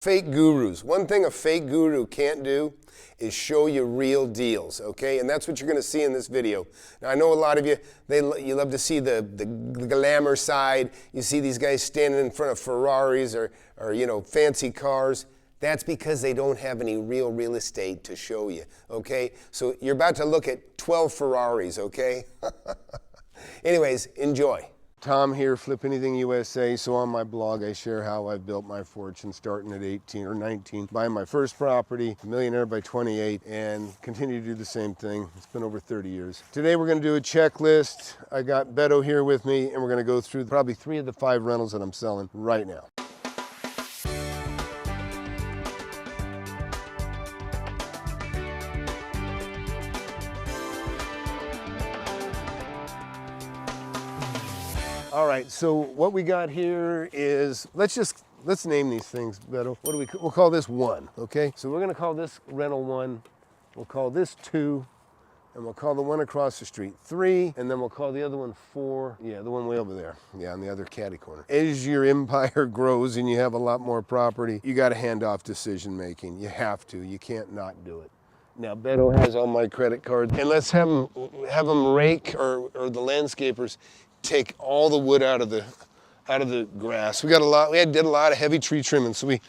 Fake gurus. One thing a fake guru can't do is show you real deals, okay? And that's what you're going to see in this video. Now, I know a lot of you, you love to see the glamour side. You see these guys standing in front of Ferraris or you know, fancy cars. That's because they don't have any real estate to show you, okay? So you're about to look at 12 Ferraris, okay? Anyways, enjoy. Tom here, FlipAnything USA. So on my blog, I share how I built my fortune starting at 18 or 19, buying my first property, a millionaire by 28, and continue to do the same thing. It's been over 30 years. Today we're gonna do a checklist. I got Beto here with me, and we're gonna go through probably 3 of the 5 rentals that I'm selling right now. All right, so what we got here is, let's name these things, Beto. We'll call this 1, okay? So we're gonna call this rental 1, we'll call this 2, and we'll call the one across the street 3, and then we'll call the other one 4. Yeah, the one way over there. Yeah, on the other caddy corner. As your empire grows and you have a lot more property, you gotta hand off decision making. You have to, you can't not do it. Now, Beto has all my credit cards, and let's have them rake, or the landscapers, take all the wood out of the grass. We did a lot of heavy tree trimming, so we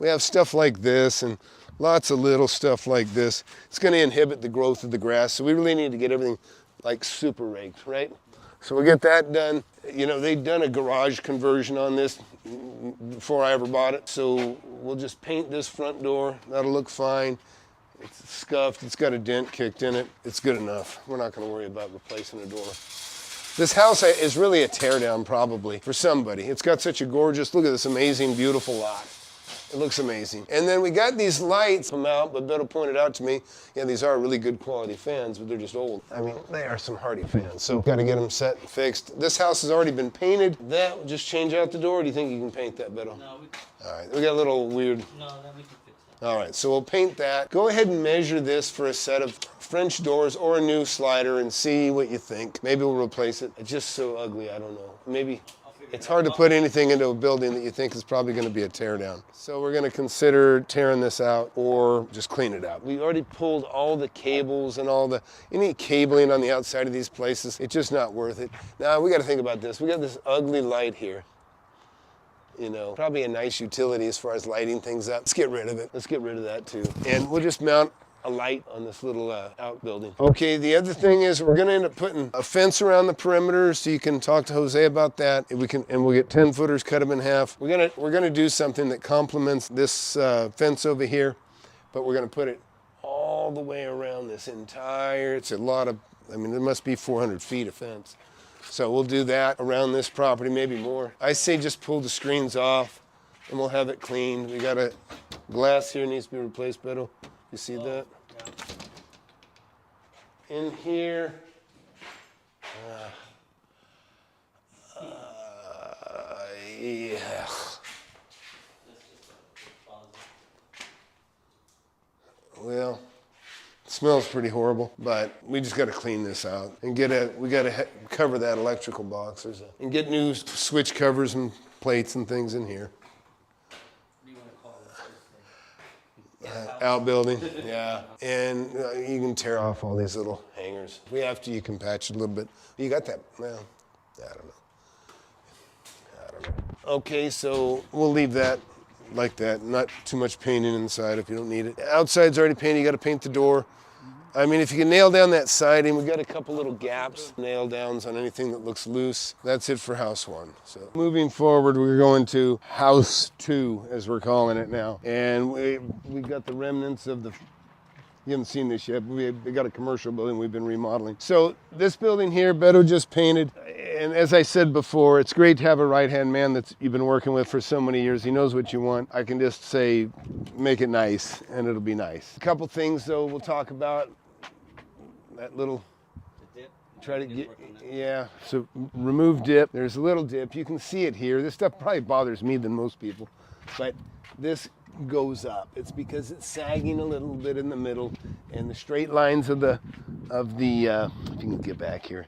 have stuff like this and lots of little stuff like this. It's going to inhibit the growth of the grass, so we really need to get everything like super raked, right? So we'll get that done. You know, they'd done a garage conversion on this before I ever bought it, so we'll just paint this front door. That'll look fine. It's scuffed, it's got a dent kicked in it. It's good enough. We're not going to worry about replacing a door. This house is really a teardown, probably, for somebody. It's got such a gorgeous, look at this amazing, beautiful lot. It looks amazing. And then we got these lights come out, but Beto pointed out to me, yeah, these are really good quality fans, but they're just old. I mean, they are some hardy fans, so got to get them set and fixed. This house has already been painted. That will just change out the door. Do you think you can paint that, Beto? No, we can. All right, we got a little weird. No, then we can fix that. All right, so we'll paint that. Go ahead and measure this for a set of French doors or a new slider and see what you think. Maybe we'll replace it. It's just so ugly, I don't know. Maybe it's hard to put anything into a building that you think is probably going to be a tear down. So we're going to consider tearing this out or just clean it out. We already pulled all the cables and any cabling on the outside of these places. It's just not worth it. Now we got to think about this. We got this ugly light here. You know, probably a nice utility as far as lighting things up. Let's get rid of it. Let's get rid of that too. And we'll just mount a light on this little outbuilding. Okay, the other thing is we're gonna end up putting a fence around the perimeter, so you can talk to Jose about that. And we'll get 10 footers, cut them in half. We're gonna do something that complements this fence over here, but we're gonna put it all the way around this entire, it's a lot of, I mean, there must be 400 feet of fence. So we'll do that around this property, maybe more. I say just pull the screens off and we'll have it cleaned. We got a glass here needs to be replaced, Beto. You see that? Yeah. In here, yeah. Well, it smells pretty horrible, but we just got to clean this out and we got to cover that electrical box and get new switch covers and plates and things in here. Outbuilding, yeah. And you can tear off all these little hangers. If we have to, you can patch it a little bit. You got that? Well, I don't know. Okay, so we'll leave that like that. Not too much painting inside if you don't need it. Outside's already painted, you got to paint the door. I mean, if you can nail down that siding, we got a couple little gaps, nail downs on anything that looks loose. That's it for house 1. So moving forward, we're going to house 2, as we're calling it now. And we got the remnants of you haven't seen this yet, but we got a commercial building we've been remodeling. So this building here, Beto just painted. And as I said before, it's great to have a right-hand man that you've been working with for so many years. He knows what you want. I can just say, make it nice, and it'll be nice. A couple things, though, we'll talk about. That little, dip. try to get, yeah, so remove dip. There's a little dip. You can see it here. This stuff probably bothers me than most people, but this goes up. It's because it's sagging a little bit in the middle, and the straight lines of the if you can get back here,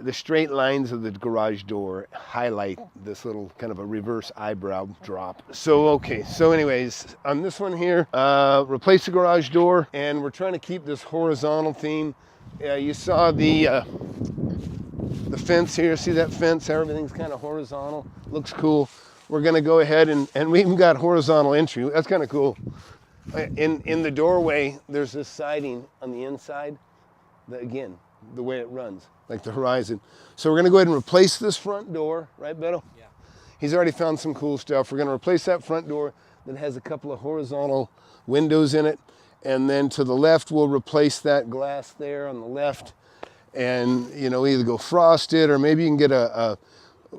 the straight lines of the garage door highlight this little kind of a reverse eyebrow drop. So, okay, so anyways, on this one here, replace the garage door, and we're trying to keep this horizontal theme. You saw the fence here. See that fence? Everything's kind of horizontal. Looks cool. We're going to go ahead and we even got horizontal entry. That's kind of cool. In the doorway, there's this siding on the inside. Again, the way it runs, like the horizon. So we're going to go ahead and replace this front door, right, Beto? Yeah. He's already found some cool stuff. We're going to replace that front door that has a couple of horizontal windows in it. And then to the left, we'll replace that glass there on the left. And, you know, either go frosted, or maybe you can get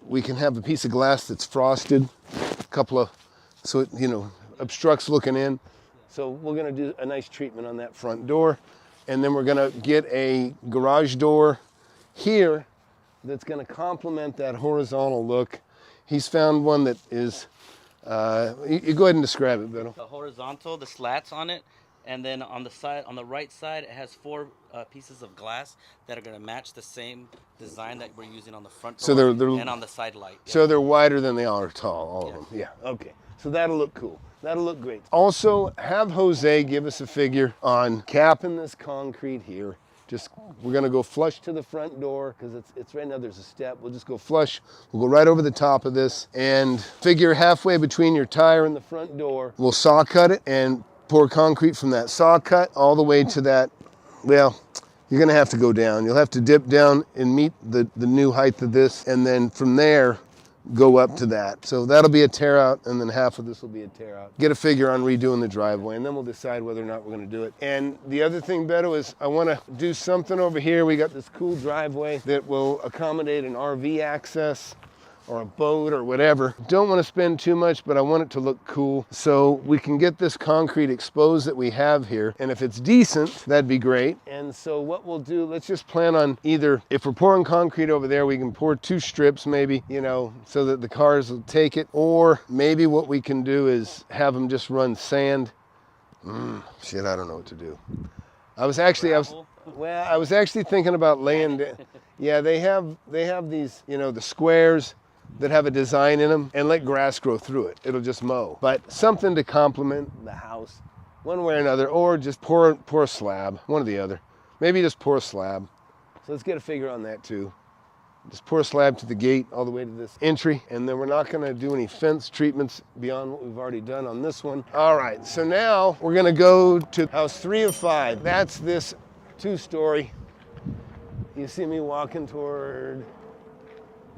we can have a piece of glass that's frosted, a couple of, so it, you know, obstructs looking in. So we're going to do a nice treatment on that front door. And then we're going to get a garage door here that's going to complement that horizontal look. He's found one that is, you go ahead and describe it, Beto. The horizontal, the slats on it, and then on the side, on the right side, it has 4 pieces of glass that are going to match the same design that we're using on the front door, So they're and on the side light. So they're wider than they are tall, all of them. Yeah, okay. So that'll look cool. That'll look great. Also, have Jose give us a figure on capping this concrete here. Just, we're gonna go flush to the front door because it's right now, there's a step. We'll just go flush. We'll go right over the top of this and figure halfway between your tire and the front door. We'll saw cut it and pour concrete from that saw cut all the way to that, well, you're gonna have to go down. You'll have to dip down and meet the new height of this, and then from there, go up to that. So that'll be a tear out, and then half of this will be a tear out. Get a figure on redoing the driveway, and then we'll decide whether or not we're gonna do it. And the other thing, Beto, is I wanna do something over here. We got this cool driveway that will accommodate an RV access or a boat or whatever. Don't want to spend too much, but I want it to look cool. So we can get this concrete exposed that we have here. And if it's decent, that'd be great. And so what we'll do, let's just plan on either, if we're pouring concrete over there, we can pour 2 strips maybe, you know, so that the cars will take it. Or maybe what we can do is have them just run sand. Shit, I don't know what to do. I was actually thinking about laying down. Yeah, they have these, you know, the squares that have a design in them, and let grass grow through it. It'll just mow. But something to complement the house one way or another, or just pour a slab, one or the other. Maybe just pour a slab. So let's get a figure on that too. Just pour a slab to the gate all the way to this entry, and then we're not gonna do any fence treatments beyond what we've already done on this one. All right, so now we're gonna go to house 3 of 5. That's this 2-story. You see me walking toward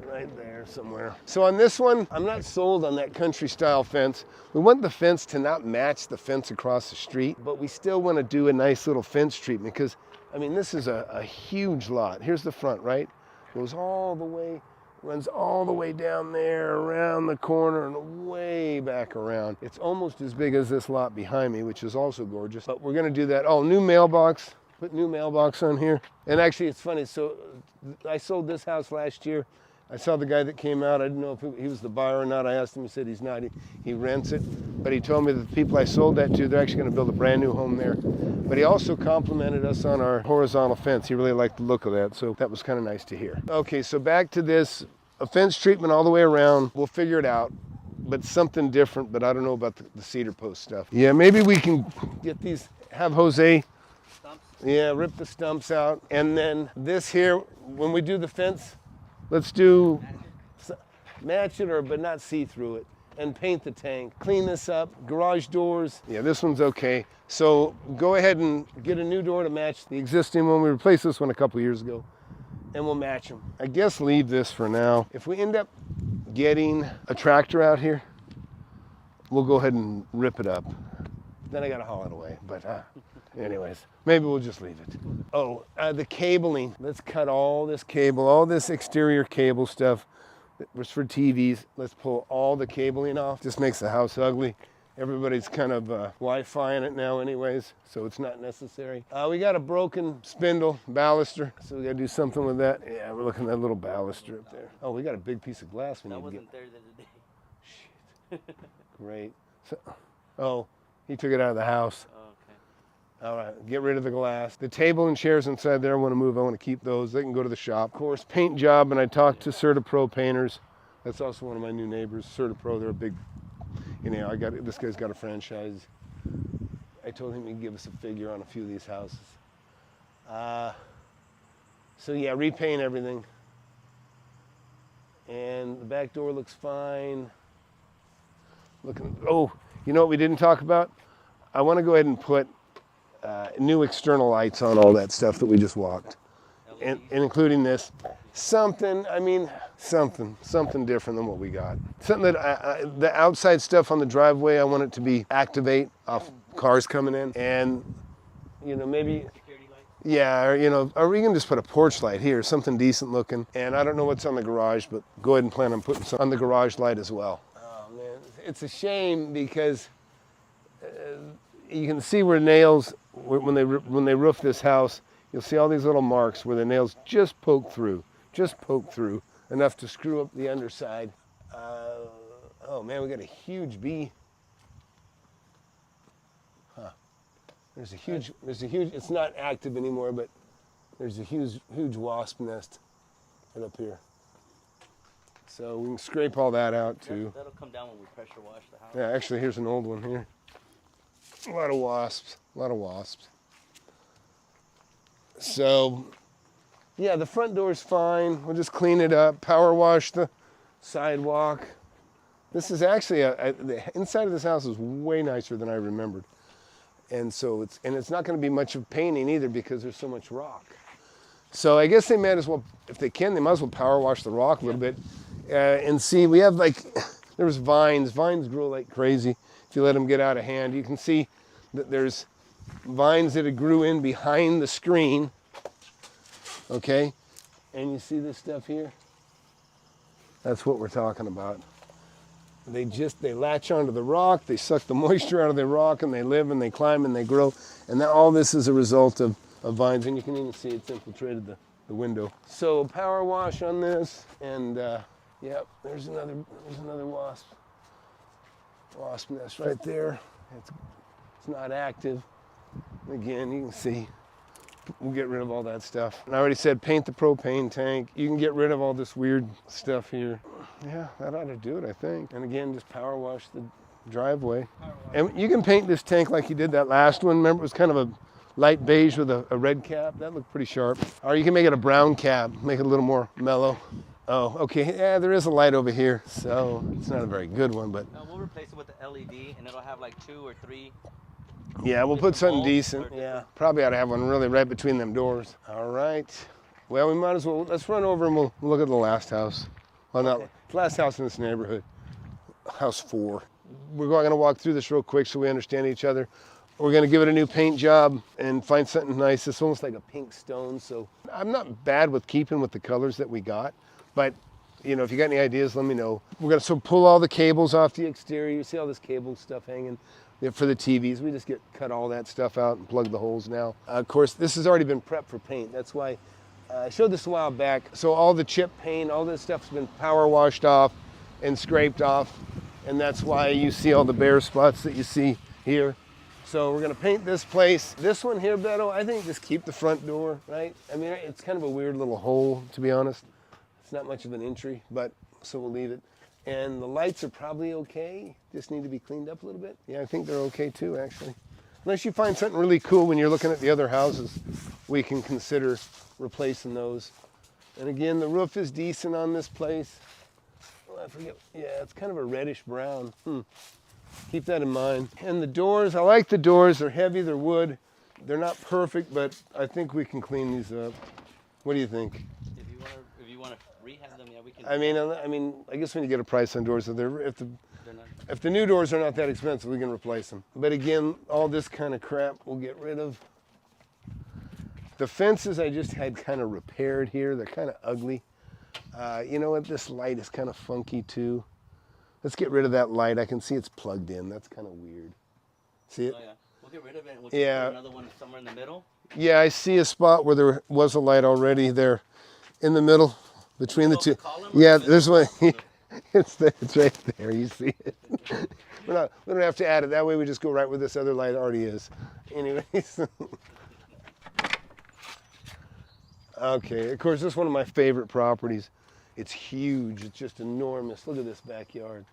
right there somewhere. So on this one, I'm not sold on that country style fence. We want the fence to not match the fence across the street, but we still want to do a nice little fence treatment because, I mean, this is a huge lot. Here's the front, right? Goes all the way, runs all the way down there, around the corner, and way back around. It's almost as big as this lot behind me, which is also gorgeous. But we're going to do that. Oh, new mailbox. Put new mailbox on here. And actually, it's funny. So I sold this house last year. I saw the guy that came out. I didn't know if he was the buyer or not. I asked him. He said he's not. He rents it. But he told me that the people I sold that to, they're actually going to build a brand new home there. But he also complimented us on our horizontal fence. He really liked the look of that. So that was kind of nice to hear. Okay, so back to this. A fence treatment all the way around. We'll figure it out. But something different. But I don't know about the cedar post stuff. Yeah, maybe we can get these, have Jose. Yeah, rip the stumps out. And then this here, when we do the fence, let's do match it, but not see through it, and paint the tank. Clean this up. Garage doors. Yeah, this one's okay. So go ahead and get a new door to match the existing one. We replaced this one a couple years ago, and we'll match them. I guess leave this for now. If we end up getting a tractor out here, we'll go ahead and rip it up. Then I gotta haul it away, but anyways, maybe we'll just leave it. Oh, the cabling. Let's cut all this cable, all this exterior cable stuff that was for TVs. Let's pull all the cabling off. Just makes the house ugly. Everybody's kind of Wi-Fi in it now anyways, so it's not necessary. We got a broken spindle, baluster, so we gotta do something with that. Yeah, we're looking at that little baluster up there. Oh, we got a big piece of glass we need to get. That wasn't there the other day. Shit. Great. So, oh, he took it out of the house. Oh, okay. All right, get rid of the glass. The table and chairs inside there I want to move. I want to keep those. They can go to the shop. Of course, paint job, and I talked to CertaPro painters. That's also one of my new neighbors, CertaPro. They're a big, this guy's got a franchise. I told him he'd give us a figure on a few of these houses. So yeah, repaint everything. And the back door looks fine. Oh, you know what we didn't talk about? I want to go ahead and put new external lights on all that stuff that we just walked. And including this. Something different than what we got. Something that the outside stuff on the driveway, I want it to be activate off cars coming in. And, maybe, yeah, or we can just put a porch light here, something decent looking. And I don't know what's on the garage, but go ahead and plan on putting some on the garage light as well. Oh man, it's a shame because you can see where nails, when they roof this house, you'll see all these little marks where the nails just poke through enough to screw up the underside. Oh man, we got a huge bee. Huh. There's a huge, it's not active anymore, but there's a huge wasp nest right up here. So we can scrape all that out too. That'll come down when we pressure wash the house. Yeah, actually here's an old one here. A lot of wasps. So, yeah, the front door's fine. We'll just clean it up, power wash the sidewalk. This is actually, the inside of this house is way nicer than I remembered. And so it's not going to be much of painting either because there's so much rock. So I guess they might as well, if they can, they might as well power wash the rock a little bit. And see, we have there's vines. Vines grow like crazy if you let them get out of hand. You can see that there's vines that grew in behind the screen, okay? And you see this stuff here? That's what we're talking about. They latch onto the rock, they suck the moisture out of the rock, and they live and they climb and they grow. And all this is a result of vines, and you can even see it's infiltrated the window. So power wash on this, and yep, there's another wasp nest right there. It's not active. Again, you can see, we'll get rid of all that stuff. And I already said paint the propane tank. You can get rid of all this weird stuff here. Yeah, that ought to do it, I think. And again, just power wash the driveway. And you can paint this tank like you did that last one. Remember, it was kind of a light beige with a red cap. That looked pretty sharp. Or you can make it a brown cap, make it a little more mellow. Oh, okay, yeah, there is a light over here. So it's not a very good one, but. No, we'll replace it with the LED, and it'll have like 2 or 3. Yeah, we'll put something decent. Yeah, probably ought to have one really right between them doors. All right. Well, we might as well, let's run over and we'll look at the last house. Well, not the last house in this neighborhood, house 4. We're going to walk through this real quick so we understand each other. We're going to give it a new paint job and find something nice. It's almost like a pink stone. So I'm not bad with keeping with the colors that we got, but if you got any ideas, let me know. We're going to pull all the cables off the exterior. You see all this cable stuff hanging. For the TVs, we just cut all that stuff out and plug the holes now. Of course, this has already been prepped for paint. That's why I showed this a while back. So all the chip paint, all this stuff's been power washed off and scraped off. And that's why you see all the bare spots that you see here. So we're gonna paint this place. This one here, Beto, I think just keep the front door, right? I mean, it's kind of a weird little hole, to be honest. It's not much of an entry, but so we'll leave it. And the lights are probably okay, just need to be cleaned up a little bit. Yeah, I think they're okay too, actually. Unless you find something really cool when you're looking at the other houses, we can consider replacing those. And again, the roof is decent on this place. Oh, I forget, yeah, it's kind of a reddish brown. Keep that in mind. And the doors, I like the doors, they're heavy, they're wood. They're not perfect, but I think we can clean these up. What do you think? If you want to rehab them, yeah, we can. I mean, I guess when you get a price on doors, if the new doors are not that expensive, we can replace them. But again, all this kind of crap we'll get rid of. The fences I just had kind of repaired here. They're kind of ugly. You know what? This light is kind of funky too. Let's get rid of that light. I can see it's plugged in. That's kind of weird. See it? Oh, yeah. We'll get rid of it and we'll put another one somewhere in the middle. Yeah, I see a spot where there was a light already there in the middle between the two. Yeah, there's one. It's right there. You see it. We don't have to add it. That way we just go right where this other light already is. Anyways. Okay. Of course, this is one of my favorite properties. It's huge. It's just enormous. Look at this backyard.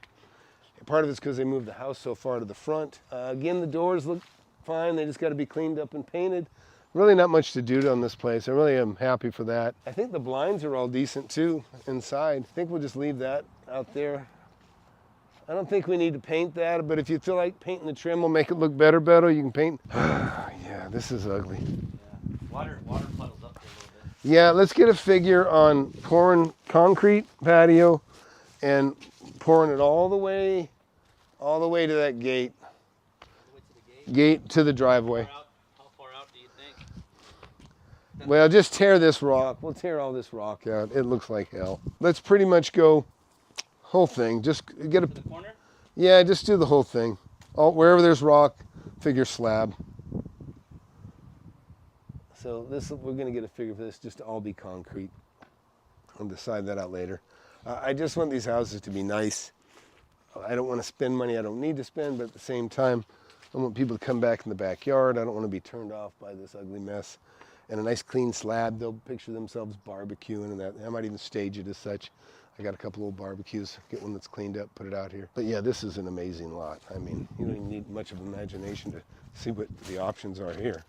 Part of it's because they moved the house so far to the front. Again, the doors look fine. They just got to be cleaned up and painted. Really not much to do on this place. I really am happy for that. I think the blinds are all decent too inside. I think we'll just leave that out there. I don't think we need to paint that, but if you feel like painting the trim will make it look better, you can paint. Yeah, this is ugly. Yeah. Water puddles up there a little bit. Yeah, let's get a figure on pouring concrete patio and pouring it all the way to that gate. Gate to the driveway. How far out do you think? Well, just tear this rock. We'll tear all this rock out. It looks like hell. Let's pretty much go whole thing. Just get a... To the corner? Yeah, just do the whole thing. Wherever there's rock, figure slab. So we're going to get a figure for this just to all be concrete. I'll decide that out later. I just want these houses to be nice. I don't want to spend money I don't need to spend, but at the same time, I want people to come back in the backyard. I don't want to be turned off by this ugly mess. And a nice clean slab. They'll picture themselves barbecuing and that. I might even stage it as such. I got a couple old barbecues. Get one that's cleaned up, put it out here. But yeah, this is an amazing lot. I mean, you don't even need much of imagination to see what the options are here.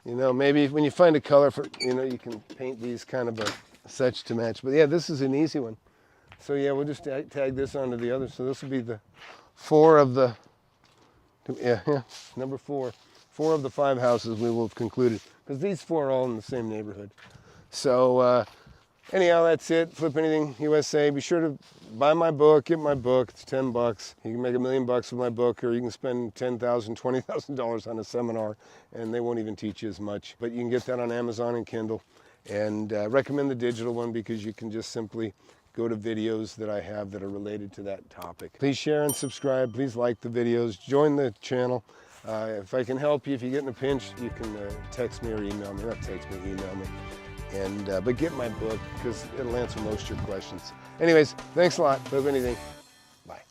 You know, maybe when you find a color for, you know, you can paint these kind of such to match. But yeah, this is an easy one. So yeah, we'll just tag this onto the other. So this will be the 4 of the, yeah, number 4. 4 of the 5 houses we will have concluded. Because these 4 are all in the same neighborhood. So anyhow, that's it. Flip Anything USA. Be sure to buy my book, get my book. It's $10. You can make $1 million with my book, or you can spend $10,000, $20,000 on a seminar, and they won't even teach you as much. But you can get that on Amazon and Kindle. And recommend the digital one because you can just simply go to videos that I have that are related to that topic. Please share and subscribe. Please like the videos. Join the channel. If I can help you, if you get in a pinch, you can text me or email me. Not text me, email me. And but get my book because it'll answer most of your questions. Anyways, thanks a lot. Flip Anything.